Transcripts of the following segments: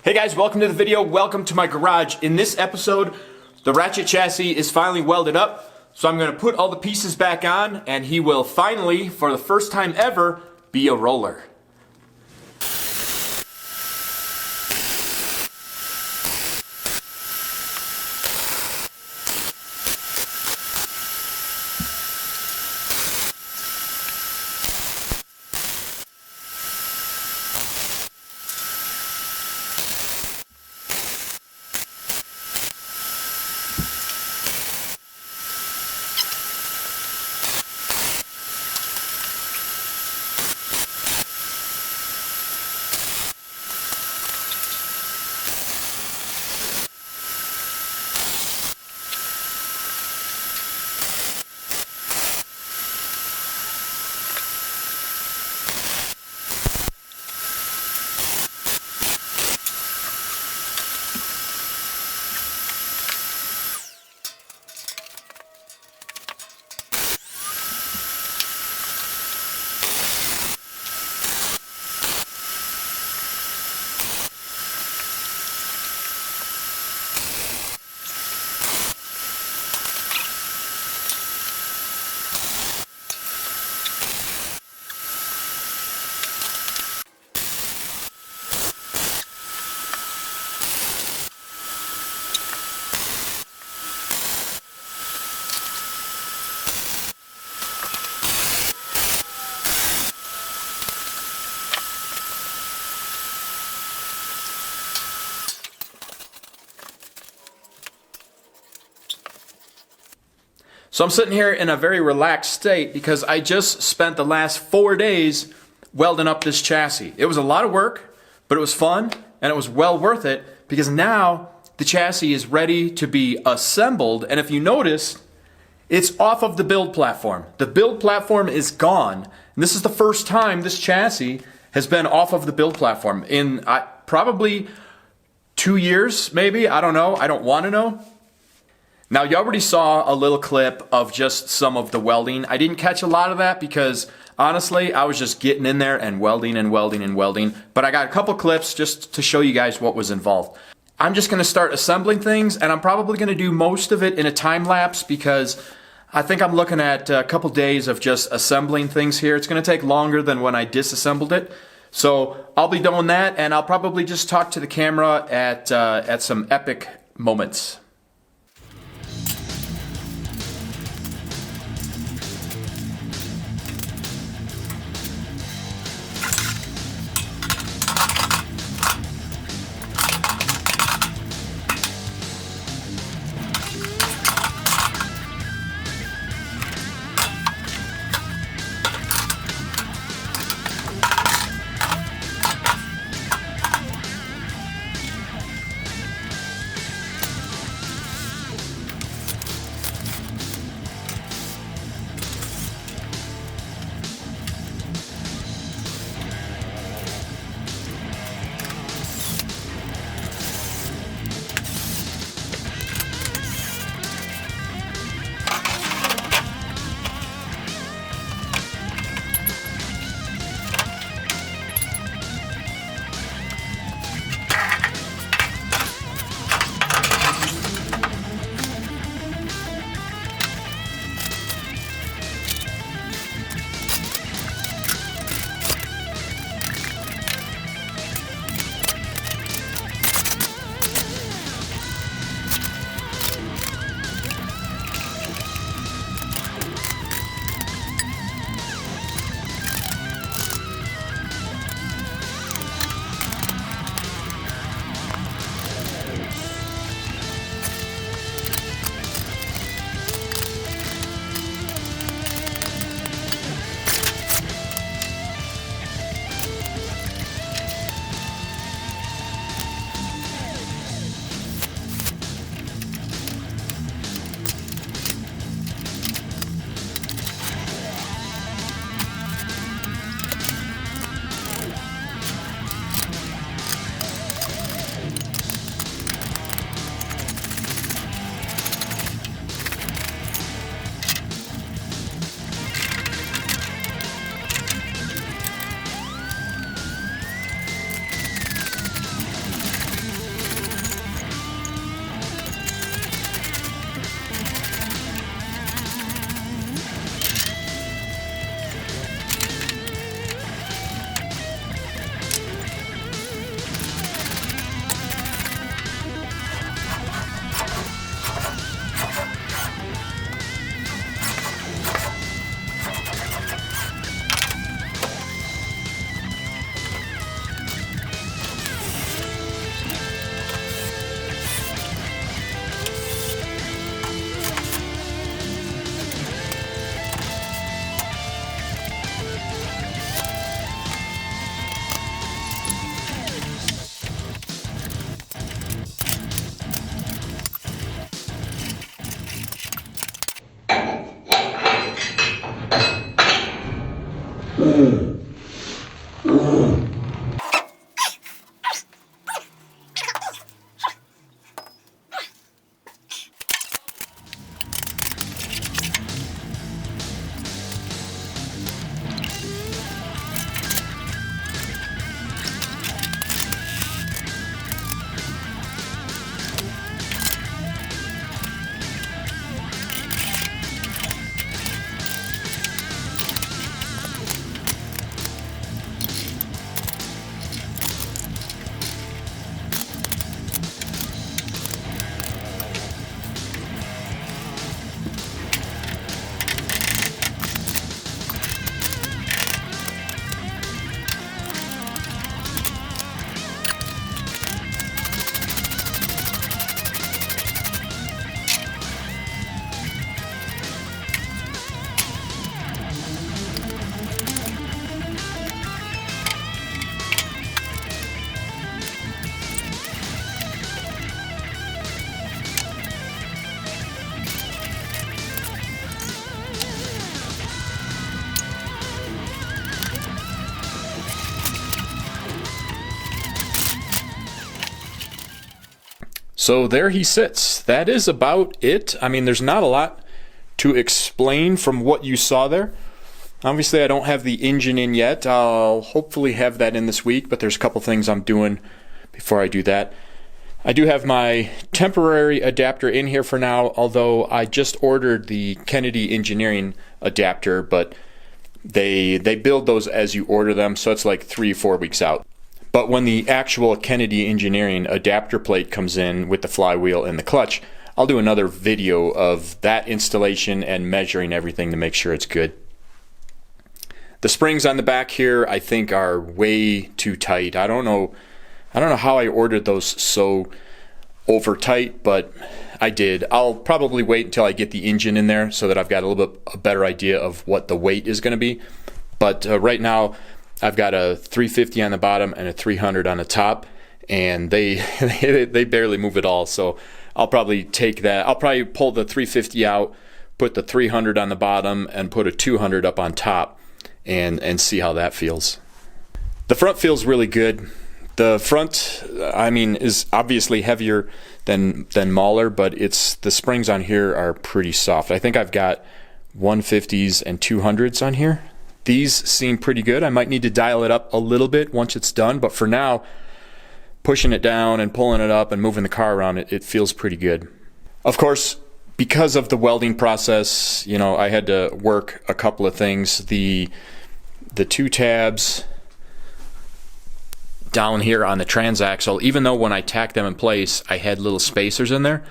Hey guys, welcome to the video. Welcome to my garage. In this episode, the Wratchet chassis is finally welded up, so I'm going to put all the pieces back on, and he will finally, for the first time ever, be a roller. So I'm sitting here in a very relaxed state because I just spent the last 4 days welding up this chassis. It was a lot of work, but it was fun and it was well worth it because now the chassis is ready to be assembled. And if you notice, it's off of the build platform. The build platform is gone. And this is the first time this chassis has been off of the build platform in probably 2 years, maybe. I don't know. I don't want to know. Now, you already saw a little clip of just some of the welding. I didn't catch a lot of that because, honestly, I was just getting in there and welding and welding and welding. But I got a couple clips just to show you guys what was involved. I'm just going to start assembling things, and I'm probably going to do most of it in a time lapse because I think I'm looking at a couple days of just assembling things here. It's going to take longer than when I disassembled it. So I'll be doing that, and I'll probably just talk to the camera at some epic moments. So there he sits. That is about it. I mean, there's not a lot to explain from what you saw there. Obviously, I don't have the engine in yet. I'll hopefully have that in this week, but there's a couple things I'm doing before I do that. I do have my temporary adapter in here for now, although I just ordered the Kennedy Engineering adapter, but they build those as you order them, so it's like 3 or 4 weeks out. But when the actual Kennedy Engineering adapter plate comes in with the flywheel and the clutch, I'll do another video of that installation and measuring everything to make sure it's good. The springs on the back here I think are way too tight. I don't know how I ordered those so over tight, but I did. I'll probably wait until I get the engine in there so that I've got a little bit a better idea of what the weight is going to be. But right now I've got a 350 on the bottom and a 300 on the top, and they barely move at all. So I'll probably take that. I'll probably pull the 350 out, put the 300 on the bottom, and put a 200 up on top, and see how that feels. The front feels really good. The front, I mean, is obviously heavier than Mahler, but the springs on here are pretty soft. I think I've got 150s and 200s on here. These seem pretty good. I might need to dial it up a little bit once it's done, but for now, pushing it down and pulling it up and moving the car around, it feels pretty good. Of course, because of the welding process, you know, I had to work a couple of things. The 2 tabs down here on the transaxle, even though when I tacked them in place, I had little spacers in there,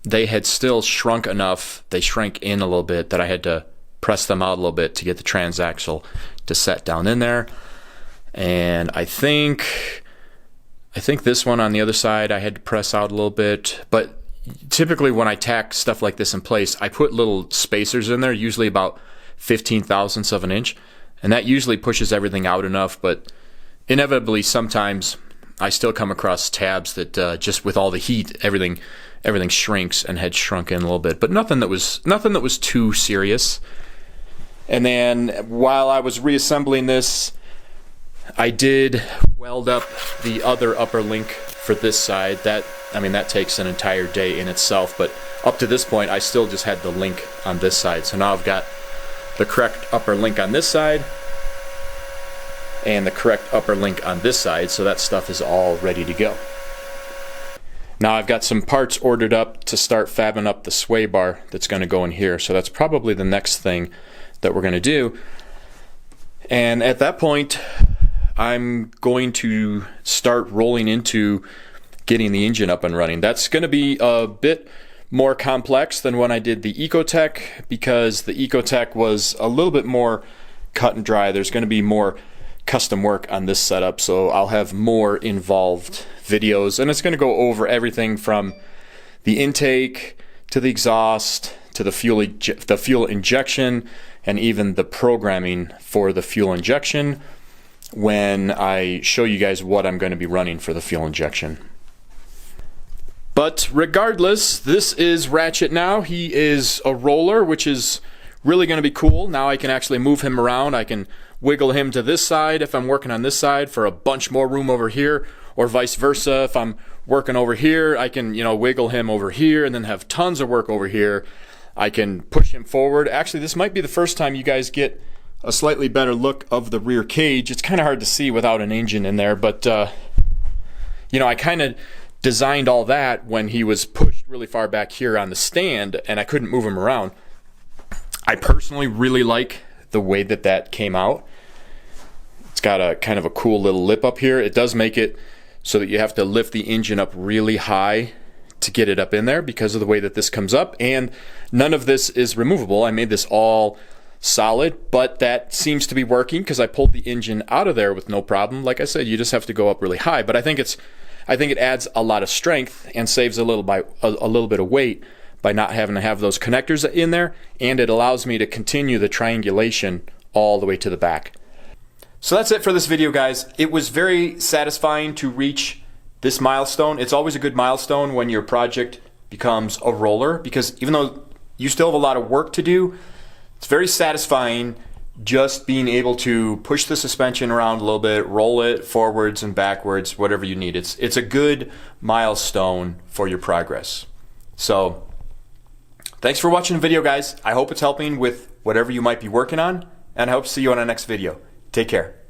they had still shrunk enough, they shrank in a little bit, that I had to press them out a little bit to get the transaxle to set down in there. And I think this one on the other side I had to press out a little bit, but typically when I tack stuff like this in place, I put little spacers in there, usually about 15 thousandths of an inch, and that usually pushes everything out enough. But inevitably sometimes I still come across tabs that just with all the heat everything shrinks and had shrunk in a little bit, but nothing that was too serious. And then while I was reassembling this, I did weld up the other upper link for this side. That takes an entire day in itself, but up to this point I still just had the link on this side. So now I've got the correct upper link on this side and the correct upper link on this side, so that stuff is all ready to go. Now I've got some parts ordered up to start fabbing up the sway bar that's going to go in here, so that's probably the next thing that we're going to do. And at that point I'm going to start rolling into getting the engine up and running. That's going to be a bit more complex than when I did the Ecotech, because the Ecotech was a little bit more cut and dry. There's going to be more custom work on this setup, so I'll have more involved videos, and it's going to go over everything from the intake to the exhaust to the fuel injection, and even the programming for the fuel injection when I show you guys what I'm going to be running for the fuel injection. But regardless, this is Wratchet now. He is a roller, which is really going to be cool. Now I can actually move him around. I can wiggle him to this side if I'm working on this side for a bunch more room over here, or vice versa. If I'm working over here, I can, wiggle him over here and then have tons of work over here. I can push him forward. Actually, this might be the first time you guys get a slightly better look of the rear cage. It's kind of hard to see without an engine in there, but I kind of designed all that when he was pushed really far back here on the stand and I couldn't move him around. I personally really like the way that came out. It's got a kind of a cool little lip up here. It does make it so that you have to lift the engine up really high to get it up in there because of the way that this comes up, and none of this is removable. I made this all solid, but that seems to be working because I pulled the engine out of there with no problem. Like I said, you just have to go up really high, but I think it adds a lot of strength and saves a little bit of weight by not having to have those connectors in there, and it allows me to continue the triangulation all the way to the back. So that's it for this video, guys. It was very satisfying to reach this milestone. It's always a good milestone when your project becomes a roller, because even though you still have a lot of work to do, it's very satisfying just being able to push the suspension around a little bit, roll it forwards and backwards, whatever you need. It's a good milestone for your progress. So thanks for watching the video, guys. I hope it's helping with whatever you might be working on, and I hope to see you on our next video. Take care.